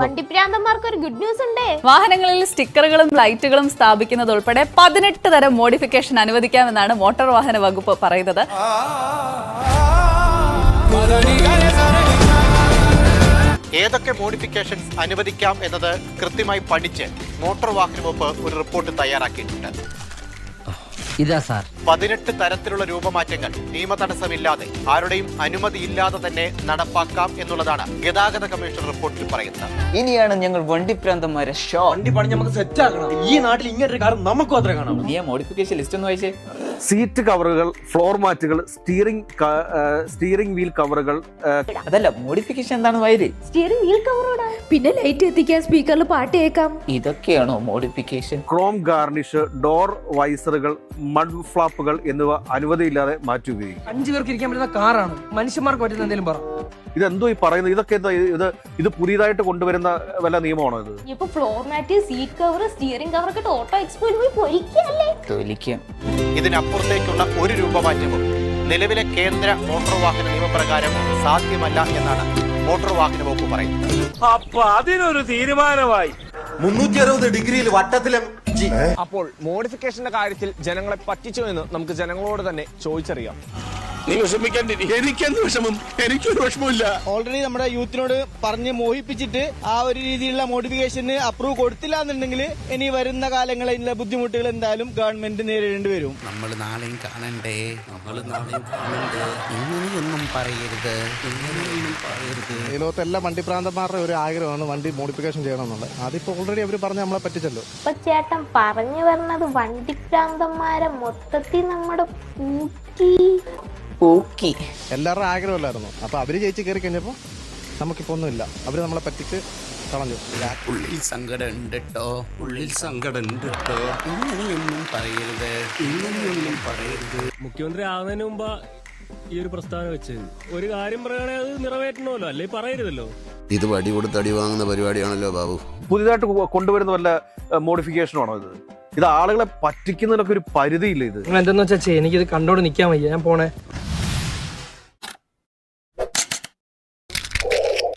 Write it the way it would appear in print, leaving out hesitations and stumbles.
വണ്ടിപ്രാന്തന്മാർക്ക് ഒരു good news ഉണ്ട്. വാഹനങ്ങളിൽ സ്റ്റിക്കറുകളും ലൈറ്റുകളും സ്ഥാപിക്കുന്നത് ഉൾപ്പെടെ 18 തരം മോഡിഫിക്കേഷൻ അനുവദിക്കാമെന്നാണ് മോട്ടോർ വാഹന വകുപ്പ് പറയുന്നത്. ഏതൊക്കെ മോഡിഫിക്കേഷൻസ് അനുവദിക്കാം എന്നത് കൃത്യമായി പഠിച്ച് മോട്ടോർ വാഹന വകുപ്പ് ഒരു റിപ്പോർട്ട് തയ്യാറാക്കിയിട്ടുണ്ട്. ഇതാ സാർ 18 തരത്തിലുള്ള രൂപമാറ്റങ്ങൾ നിയമ തടസ്സമില്ലാതെ ആരുടെയും അനുമതിയില്ലാതെ തന്നെ നടപ്പാക്കാം എന്നുള്ളതാണ് ഗതാഗത കമ്മീഷൻ റിപ്പോർട്ടിൽ പറയുന്നത്. ഇനിയാണ് ഞങ്ങൾ വണ്ടിപ്രാന്തന്മാരെ ഷോ വണ്ടി പണി നമുക്ക് സെറ്റ് ആക്കണം. ഈ നാട്ടിൽ ഇങ്ങനെ കാർ നമുക്ക് മാത്രമേ കാണാം. നീ മോഡിഫിക്കേഷൻ ലിസ്റ്റ് ഒന്ന് വായിച്ചേ. സീറ്റ് കവറുകൾ, ഫ്ലോർ മാറ്റുകൾ, സ്റ്റീറിംഗ് വീൽ കവറുകൾ. അതല്ല മോഡിഫിക്കേഷൻ എന്താണെന്ന് വായിര്. Steering wheel കവറോടാ. പിന്നെ ലൈറ്റ് എത്തിക്കാൻ സ്പീക്കറിൽ പാട്ട് കേൾക്കാം. ഇതൊക്കെയാണോ മോഡിഫിക്കേഷൻ? ക്രോം ഗാർണിഷ്, ഡോർ വൈസറുകൾ, മഡ് ഫ്ലാപ്പുകൾ എന്നിവ അനുമതിയില്ലാതെ മാറ്റി ഉപയോഗിക്കും. 5 പേർക്ക് ഇരിക്കാൻ പറ്റുന്ന കാറാണ്. മനുഷ്യന്മാർക്ക് പറ്റുന്ന എന്തെങ്കിലും പറ. ഇതെന്തോ ഈ പറയുന്നത്? ഇതൊക്കെ എന്താ? ഇത് പുതിയതായിട്ട് കൊണ്ടുവരുന്ന വല്ല നിയമമാണോ ഇത്? ഇപ്പൊ floor mat, seat cover, steering cover ഒക്കെ ഓട്ടോ എക്സ്പോയിൽ പോയി പൊരിക്കല്ലേ. ഇതിനപ്പുറത്തേക്കുള്ള ഒരു രൂപമാറ്റവും നിലവിലെ കേന്ദ്ര മോട്ടോർ വാഹന നിയമപ്രകാരം സാധ്യമല്ല എന്നാണ് മോട്ടോർ വാഹന വകുപ്പ് പറയുന്നത്. അപ്പൊ അതിനൊരു തീരുമാനമായി. 360 ഡിഗ്രിയിൽ വട്ടത്തിലും. അപ്പോൾ മോഡിഫിക്കേഷന്റെ കാര്യത്തിൽ ജനങ്ങളെ പറ്റിച്ചോ എന്ന് നമുക്ക് ജനങ്ങളോട് തന്നെ ചോദിച്ചറിയാം. നീ വിഷമിക്കാണ്ടിരി. എനിക്കെന്ത് വിഷമം? എനിക്കൊരു വിഷമമില്ല. ഓൾറെഡി നമ്മുടെ യൂത്തിനോട് പറഞ്ഞ് മോഹിപ്പിച്ചിട്ട് ആ ഒരു രീതിയിലുള്ള മോഡിഫിക്കേഷന് അപ്രൂവ് കൊടുത്തില്ല എന്നുണ്ടെങ്കിൽ ഇനി വരുന്ന കാലങ്ങളിലുള്ള ബുദ്ധിമുട്ടുകൾ എന്തായാലും ഗവൺമെന്റ് നേരിടേണ്ടി വരും. നമ്മൾ നാളെയും കാണണ്ടേ? ഇങ്ങനെയൊന്നും പറയരുത്. ഈ ലോകത്ത് എല്ലാ വണ്ടിപ്രാന്തന്മാരുടെ ഒരു ആഗ്രഹമാണ് വണ്ടി മോഡിഫിക്കേഷൻ ചെയ്യണം എന്നുള്ളത്. അതിപ്പോ ഓൾറെഡി അവർ പറഞ്ഞ് നമ്മളെ പറ്റിച്ചല്ലോ. ഇപ്പൊ ചേട്ടൻ പറഞ്ഞു വരുന്നത് വണ്ടിപ്രാന്തന്മാരെ മൊത്തത്തിൽ നമ്മുടെ എല്ലാവരുടെ ആഗ്രഹമല്ലായിരുന്നു. അപ്പൊ അവര് ജയിച്ച് കയറി കഴിഞ്ഞപ്പോ നമുക്കിപ്പോ ഒന്നുമില്ല. അവര് നമ്മളെ പറ്റിച്ച് കളഞ്ഞു. ഉള്ളിൽ സങ്കടം ഉണ്ട് കേട്ടോ. ഉള്ളിൽ സങ്കടം ഉണ്ട് കേട്ടോ. ഇങ്ങനെയൊന്നും പറയരുത്. ഇങ്ങനെയൊന്നും പറയരുത്. മുഖ്യമന്ത്രി ആവുന്നതിന് മുമ്പ് ഈ ഒരു പ്രസ്താവന വെച്ചത് ഒരു കാര്യം പറയുകയാണെങ്കിൽ അത് നിറവേറ്റണമല്ലോ, അല്ലെ പറയരുതല്ലോ. ഇത് വടി കൊടുത്ത് അടി വാങ്ങുന്ന പരിപാടിയാണല്ലോ ബാബു. പുതിയതായിട്ട് കൊണ്ടുവരുന്ന വല്ല മോഡിഫിക്കേഷനാണോ ഇത്? ഇത് ആളുകളെ പറ്റിക്കുന്നതിനൊക്കെ ഒരു പരിധിയില്ല. ഇത് എന്തെന്ന് വെച്ചാ എനിക്കിത് കണ്ടോണ്ട് നിക്കാൻ വയ്യ. ഞാൻ പോണേ.